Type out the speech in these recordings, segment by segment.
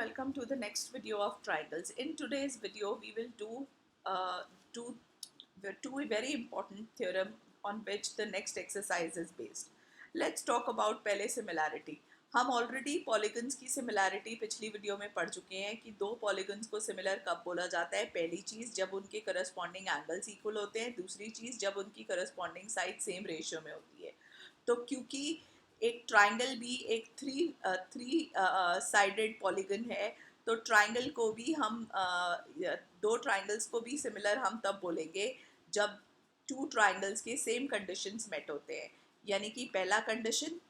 welcome to the next video of triangles. In today's video we will do two very important theorem on which the next exercise is based. Let's talk about पहले similarity. हम already polygons की similarity पिछली video में पढ़ चुके हैं कि दो पॉलीगन्स को सिमिलर कब बोला जाता है. पहली चीज़ जब उनके करस्पॉन्डिंग एंगल्स इक्वल होते हैं, दूसरी चीज़ जब उनकी करस्पॉन्डिंग साइड सेम रेशियो में होती है. तो क्योंकि एक ट्राइंगल भी एक थ्री साइडेड पॉलीगन है, तो ट्राइंगल को भी हम दो ट्राइंगल्स को भी सिमिलर हम तब बोलेंगे जब टू ट्राइंगल्स के सेम कंडीशंस मेट होते हैं. यानी कि पहला कंडीशन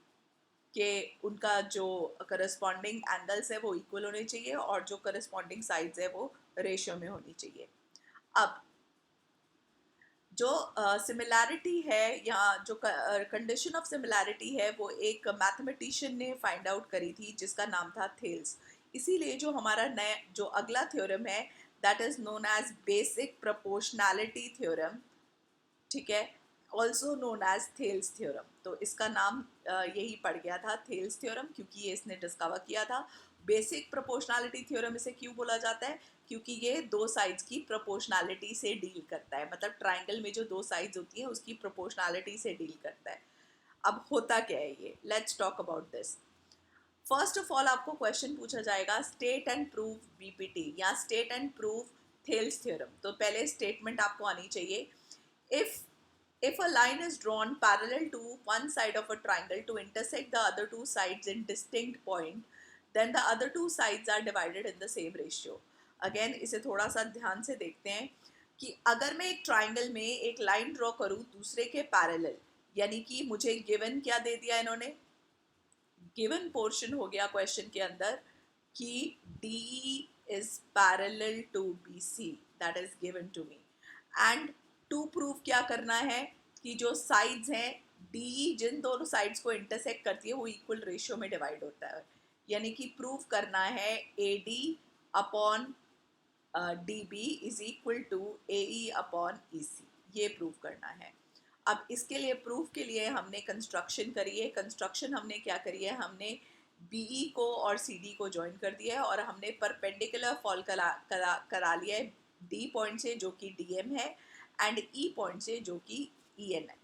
कि उनका जो करस्पॉन्डिंग एंगल्स है वो इक्वल होने चाहिए और जो करस्पॉन्डिंग साइड्स है वो रेशियो में होनी चाहिए. अब जो सिमिलैरिटी है या जो कंडीशन ऑफ सिमिलैरिटी है वो एक मैथमेटिशियन ने फाइंड आउट करी थी जिसका नाम था थेल्स. इसीलिए जो हमारा नया जो अगला थ्योरम है that is known as basic proportionality theorem, ठीक है, also known as Thales theorem. तो इसका नाम यही पड़ गया था थेल्स थ्योरम क्योंकि ये इसने डिस्कवर किया था. बेसिक प्रोपोर्शनैलिटी थ्योरम इसे क्यों बोला जाता है? क्योंकि ये दो साइड्स की प्रोपोर्शनैलिटी से डील करता है. मतलब ट्राइंगल में जो दो साइड्स होती हैं उसकी प्रोपोर्शनैलिटी से डील करता है. अब होता क्या है ये, let's talk about this. First of all आपको क्वेश्चन पूछा जाएगा स्टेट एंड प्रूव बीपीटी या state and prove Thales theorem. तो पहले स्टेटमेंट आपको आनी चाहिए. If a line is drawn parallel to one side of a triangle to intersect the other two sides in distinct point, then the other two sides are divided in the same ratio. Again इसे थोड़ा सा ध्यान से देखते हैं कि अगर मैं एक ट्राइंगल में एक लाइन ड्रॉ करूँ दूसरे के पैरेलल, यानी कि मुझे गिवन क्या दे दिया इन्होंने, गिवन पोर्शन हो गया क्वेश्चन के अंदर कि DE is parallel to BC, that is given to me. And to prove क्या करना है कि जो साइड्स हैं डी जिन दोनों साइड्स को इंटरसेक्ट करती है वो इक्वल रेशियो में डिवाइड होता है. यानी कि प्रूव करना है A D upon D B is equal to A E upon E C. ये प्रूव करना है. अब इसके लिए प्रूफ के लिए हमने कंस्ट्रक्शन करी है. कंस्ट्रक्शन हमने क्या करी है, हमने बीई को और सीडी को ज्वाइन कर दिया है और हमने परपेंडिकुलर फॉल करा लिया है डी पॉइंट से जो कि डीएम है एंड ई पॉइंट से जो कि ईएन है.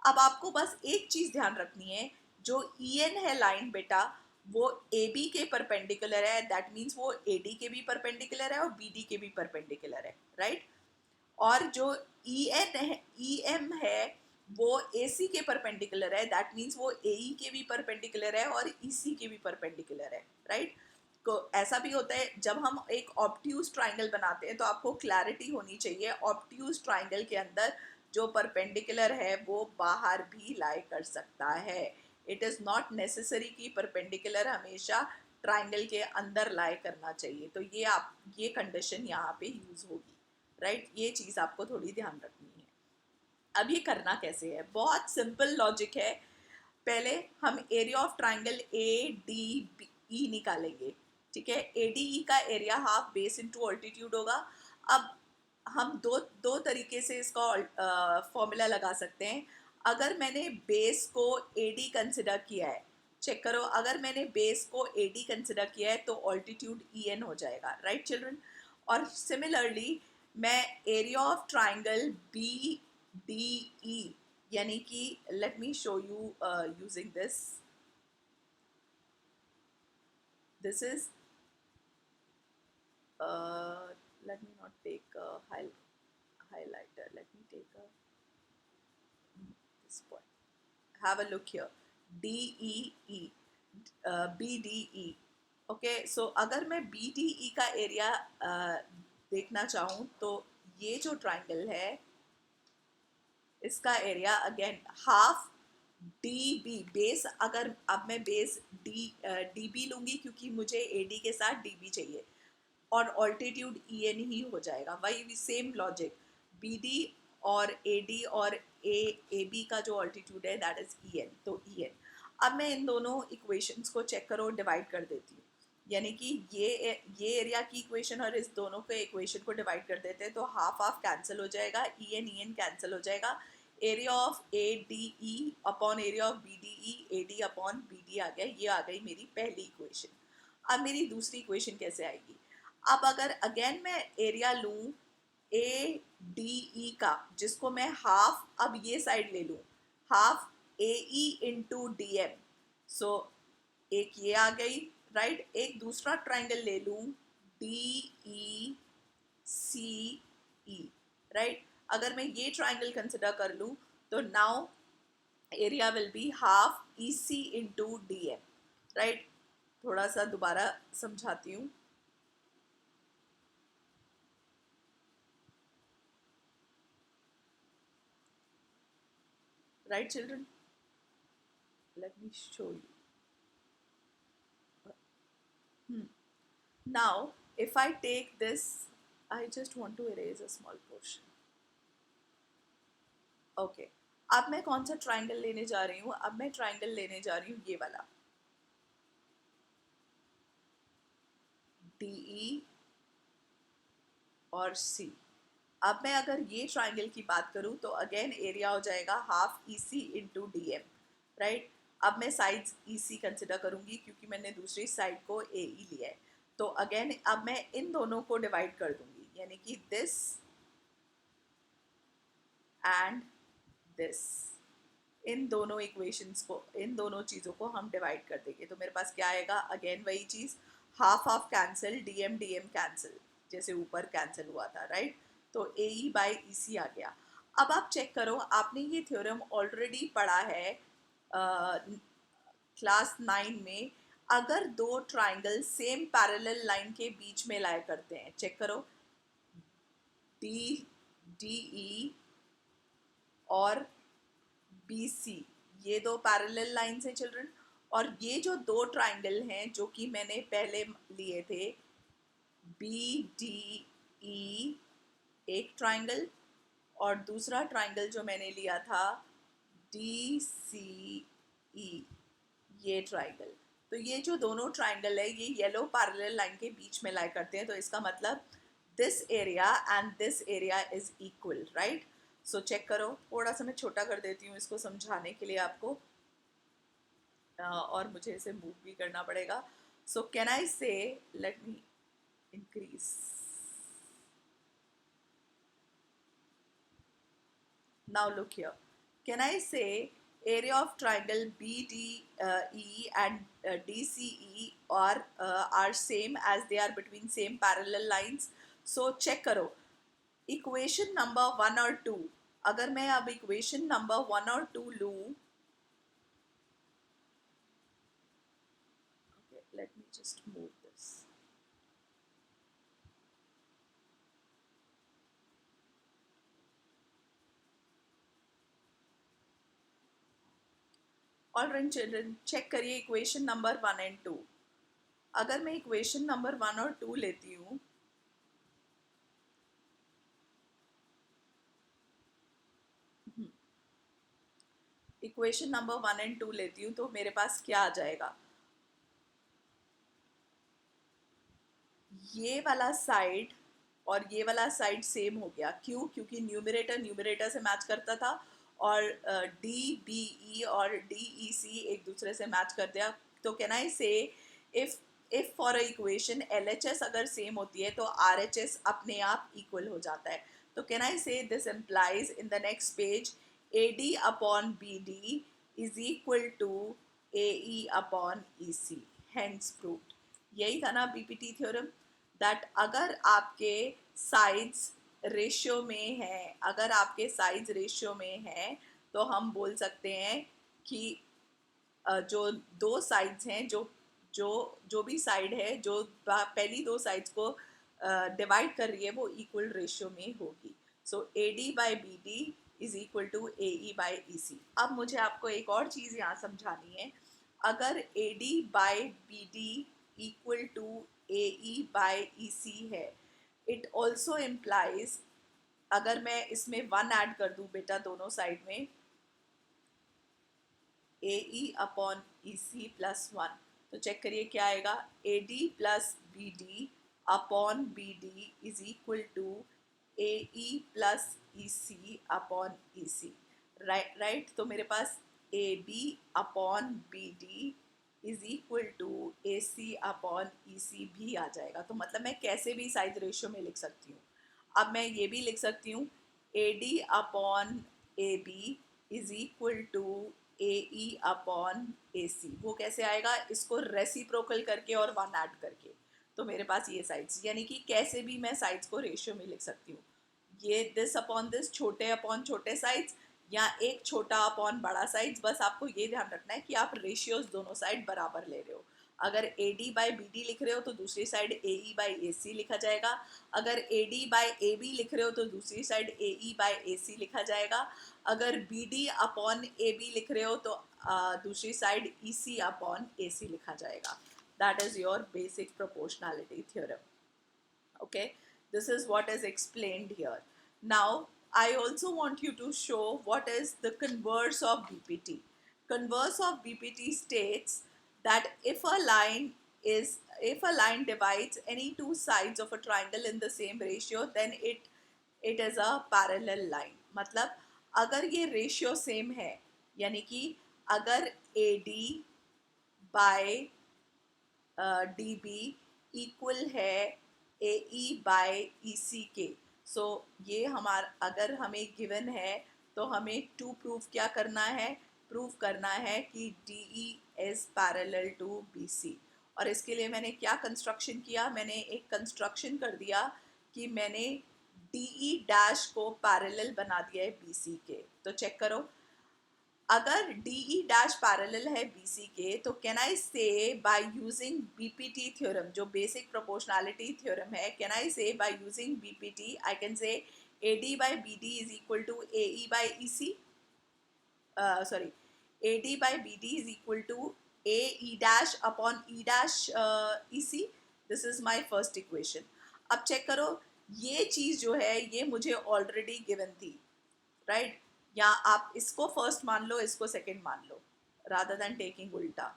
अब आपको बस एक चीज ध्यान रखनी है, जो ईएन है लाइन बेटा वो ए बी के परपेंडिकुलर है, दैट मीन्स वो ए डी के भी परपेंडिकुलर है और बी डी के भी परपेंडिकुलर है, राइट. और जो ई एन है ई एम है वो ए सी के परपेंडिकुलर है, दैट मीन्स वो ए ई के भी परपेंडिकुलर है और ई सी के भी परपेंडिकुलर है, राइट. तो ऐसा भी होता है जब हम एक ऑब्ट्यूज ट्राइंगल बनाते हैं तो आपको क्लैरिटी होनी चाहिए. ऑब्ट्यूज ट्राइंगल के अंदर जो परपेंडिकुलर है वो बाहर भी लाई कर सकता है. इट इज़ नॉट नेसेसरी कि परपेंडिकुलर हमेशा ट्राइंगल के अंदर लाई करना चाहिए. तो ये कंडीशन यहाँ पे यूज़ होगी, राइट. ये चीज़ आपको थोड़ी ध्यान रखनी है. अब ये करना कैसे है, बहुत सिंपल लॉजिक है. पहले हम area of triangle A D ई निकालेंगे, ठीक है. ए डी ई का area half base into altitude होगा. अब हम दो तरीके से इसका फॉर्मूला लगा सकते हैं. अगर मैंने बेस को ए डी कंसिडर किया है, चेक करो, अगर मैंने बेस को ए डी कंसिडर किया है तो ऑल्टीट्यूड ई एन हो जाएगा, राइट चिल्ड्रन. और सिमिलरली मैं area of triangle B D E, यानी कि let me show you using this is let me not take a highlighter, let me take this point. Have a look here, DEE, BDE. Okay, so अगर मैं BDE का area देखना चाहूँ तो ये जो ट्राइंगल है इसका area again half D B base. अगर अब मैं बेस डी बी लूँगी क्योंकि मुझे ए डी के साथ डी बी चाहिए और ऑल्टीट्यूड ई एन ही हो जाएगा. वही सेम लॉजिक, बी डी और ए डी और ए बी का जो ऑल्टीट्यूड है दैट इज ई एन, तो ई एन. अब मैं इन दोनों इक्वेशंस को चेक करो डिवाइड कर देती हूँ. यानी कि ये एरिया की इक्वेशन और इस दोनों के इक्वेशन को डिवाइड कर देते हैं तो हाफ हाफ कैंसिल हो जाएगा, ई एन कैंसिल हो जाएगा. Area of A D E upon area of B D E, A D upon B D आ गया. ये आ गई मेरी पहली इक्वेशन. अब मेरी दूसरी इक्वेशन कैसे आएगी? अब अगर अगेन मैं एरिया लूं ए डी ई का, जिसको मैं हाफ, अब ये साइड ले लूं, हाफ ए ई इंटू डी एम, सो एक ये आ गई, राइट। एक दूसरा ट्राइंगल ले लूं डी ई सी ई, राइट। अगर मैं ये ट्राइंगल कंसिडर कर लूं तो now area will be half E C into D M, right. थोड़ा सा दोबारा समझाती हूँ, right children, let me show you. Now, if I take this, I just want to erase a small portion. Okay. अब मैं कौन सा triangle लेने जा रही हूँ? अब मैं ट्राइंगल लेने जा रही हूँ ये वाला, DE और C। अब मैं अगर ये ट्राइंगल की बात करूँ तो अगेन एरिया हो जाएगा half EC into DM, right. अब मैं साइड्स EC कंसिडर करूँगी क्योंकि मैंने दूसरी साइड को AE लिया है। तो अगेन अब मैं इन दोनों को डिवाइड कर दूंगी, यानी कि दिस एंड दिस, इन दोनों इक्वेशंस को, इन दोनों चीज़ों को हम डिवाइड कर देंगे। तो मेरे पास क्या आएगा? अगेन वही चीज़, half half cancel, DM DM cancel, जैसे ऊपर कैंसिल हुआ था, राइट। तो ए ई बाई ई सी आ गया। अब आप चेक करो, आपने ये थ्योरम ऑलरेडी पढ़ा है क्लास 9 में। अगर दो ट्राइंगल सेम पैरेलल लाइन के बीच में लाया करते हैं, चेक करो, डी डी ई और बी सी, ये दो पैरेलल लाइंस हैं चिल्ड्रन। और ये जो दो ट्राइंगल हैं जो कि मैंने पहले लिए थे, बी डी ई एक ट्राइंगल, और दूसरा ट्राइंगल जो मैंने लिया था डी सी ई, ये ट्राइंगल। तो ये जो दोनों ट्राइंगल है ये येलो पैरेलल लाइन के बीच में लाई करते हैं। तो इसका मतलब this area and this area is equal, right. So check करो, थोड़ा सा मैं छोटा कर देती हूँ इसको समझाने के लिए आपको, और मुझे इसे मूव भी करना पड़ेगा। सो कैन आई से, let me increase, now look here, can I say area of triangle BDE and DCE are same as they are between same parallel lines? So check करो, इक्वेशन नंबर 1 और 2, अगर मैं अब equation number 1 और 2 लूँ, okay, let me just move this. All right children, check करिए equation number 1 and 2। अगर मैं इक्वेशन नंबर 1 और 2 लेती हूँ, इक्वेशन नंबर 1 एंड 2 लेती हूँ तो मेरे पास क्या आ जाएगा? ये वाला साइड और ये वाला साइड सेम हो गया। क्यों? क्योंकि न्यूमरेटर न्यूमरेटर से मैच करता था, और डी बी ई और डी ई सी एक दूसरे से मैच कर दिया। तो कैन आई से if for a equation L H S अगर सेम होती है तो आर एच एस अपने आप इक्वल हो जाता है। तो can I say this implies in the next page A D upon B D is equal to A E upon E C, hence proved. यही था ना बीपीटी थ्योरम, दैट अगर आपके साइड्स रेशियो में है, अगर आपके साइड्स रेशियो में है तो हम बोल सकते हैं कि जो दो साइड्स हैं, जो जो जो भी साइड है जो पहली दो साइड्स को डिवाइड कर रही है वो इक्वल रेशियो में होगी। So A D by B D is equal to A E by E C. अब मुझे आपको एक और चीज़ यहाँ समझानी है। अगर A D by B D equal to A E by E C है, इट ऑल्सो इम्प्लाइज, अगर मैं इसमें 1 ऐड कर दूँ बेटा दोनों साइड में, ए E upon E C plus 1, तो चेक करिए क्या आएगा, A D plus B D upon B D is equal to A E plus E C upon E C, right. तो मेरे पास A B upon B D is equal to A C upon E C भी आ जाएगा। तो मतलब मैं कैसे भी साइज रेशियो में लिख सकती हूँ। अब मैं ये भी लिख सकती हूँ A D upon A B is equal to A E upon A C. वो कैसे आएगा, इसको रेसिप्रोकल करके और वन ऐड करके। तो मेरे पास ये साइड्स, यानी कि कैसे भी मैं साइड्स को रेशियो में लिख सकती हूँ। ये दिस अपॉन दिस, छोटे अपॉन छोटे साइड्स, या एक छोटा अपॉन बड़ा साइज। बस आपको ये ध्यान रखना है कि आप रेशियोज दोनों साइड बराबर ले रहे हो। अगर A D by B D लिख रहे हो तो दूसरी साइड ए ई बाई ए सी लिखा जाएगा। अगर A D by A B लिख रहे हो तो दूसरी साइड ए ई बाई ए सी लिखा जाएगा। अगर B D upon A B लिख रहे हो तो दूसरी side E C upon A सी लिखा जाएगा। That is your basic proportionality theorem. Okay, this is what is explained here. Now I also want you to show what is the converse of BPT. Converse of BPT states that if a line divides any two sides of a triangle in the same ratio, then it is a parallel line. मतलब अगर ये ratio same है, यानी कि अगर AD by D B equal है A E bye ई सी के। सो ये हमारा अगर हमें गिवन है तो हमें टू प्रूफ क्या करना है, प्रूफ करना है कि D E is parallel to B C. और इसके लिए मैंने क्या कंस्ट्रक्शन किया, मैंने एक कंस्ट्रक्शन कर दिया कि मैंने डी ई डैश को पैरेलल बना दिया है बी सी के। तो चेक करो, अगर डी ई डैश पैरेलल है बी सी के, तो can I say by using BPT theorem, जो बेसिक प्रोपोर्शनैलिटी थ्योरम है, can I say by using BPT I can say A D by B D is equal to A E by E C, sorry, A D by B D is equal to A E dash upon E dash E C. This is my first equation. अब check करो, ये चीज़ जो है ये मुझे already given थी, right? या आप इसको फर्स्ट मान लो, इसको सेकंड मान लो, rather than taking उल्टा,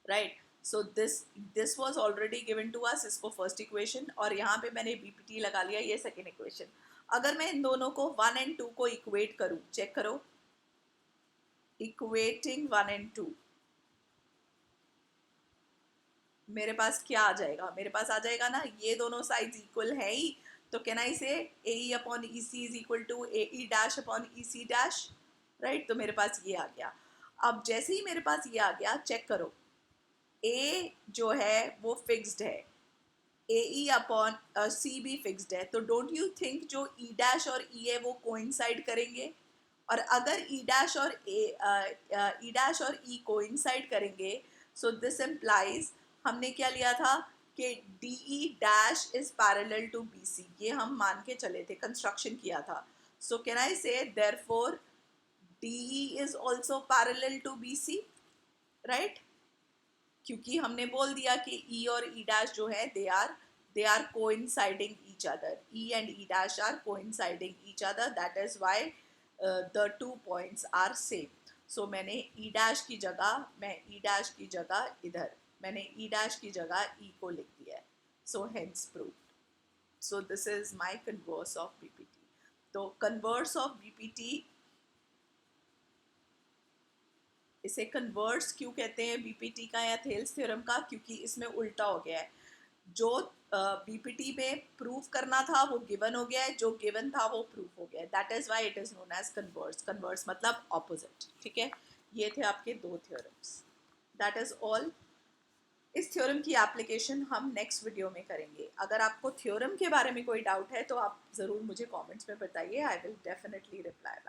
right? So this was already given to us, इसको फर्स्ट इक्वेशन, और यहाँ पे मैंने बीपीटी लगा लिया, ये सेकंड इक्वेशन। अगर मैं इन दोनों को 1 and 2 को इक्वेट करूँ, चेक करो, इक्वेटिंग 1 and 2, मेरे पास क्या आ जाएगा, मेरे पास आ जाएगा ना, ये दोनों साइड्स इक्वल है ही, तो can I say A E upon E C is equal to A E dash upon E C dash, right? तो मेरे पास ये आ गया। अब जैसे ही मेरे पास ये आ गया, चेक करो, ए जो है वो फिक्स्ड है, ए ई अपॉन सी भी फिक्स्ड है, तो डोंट यू थिंक जो ई डैश और ई है वो कोइंसाइड करेंगे? और अगर ई डैश और ई डैश और ई कोइंसाइड करेंगे, सो दिस इम्प्लाइज, हमने क्या लिया था कि D E dash is parallel to B C, ये हम मान के चले थे, कंस्ट्रक्शन किया था। सो can I say therefore D E is also parallel to B C, right? क्योंकि हमने बोल दिया कि ई और ई डैश जो है they are coinciding each other, e and e dash are coinciding each other, that is why the 2 points are same. So मैंने e dash की जगह, मैं e dash की जगह इधर, मैंने e dash की जगह e को लिख दिया है, so hence proved. So this is my converse of BPT. तो converse of BPT, इसे कन्वर्स क्यों कहते हैं बीपीटी का या थेल्स थ्योरम का? क्योंकि इसमें उल्टा हो गया है, जो बीपीटी में प्रूफ करना था वो गिवन हो गया है, जो गिवन था वो प्रूफ हो गया है, that is why it is known as converse. Converse मतलब ऑपोजिट, ठीक है? ये थे आपके दो थ्योरम्स, दैट इज ऑल। इस थ्योरम की एप्लीकेशन हम नेक्स्ट वीडियो में करेंगे। अगर आपको थ्योरम के बारे में कोई डाउट है तो आप ज़रूर मुझे कमेंट्स में बताइए, I will definitely reply back.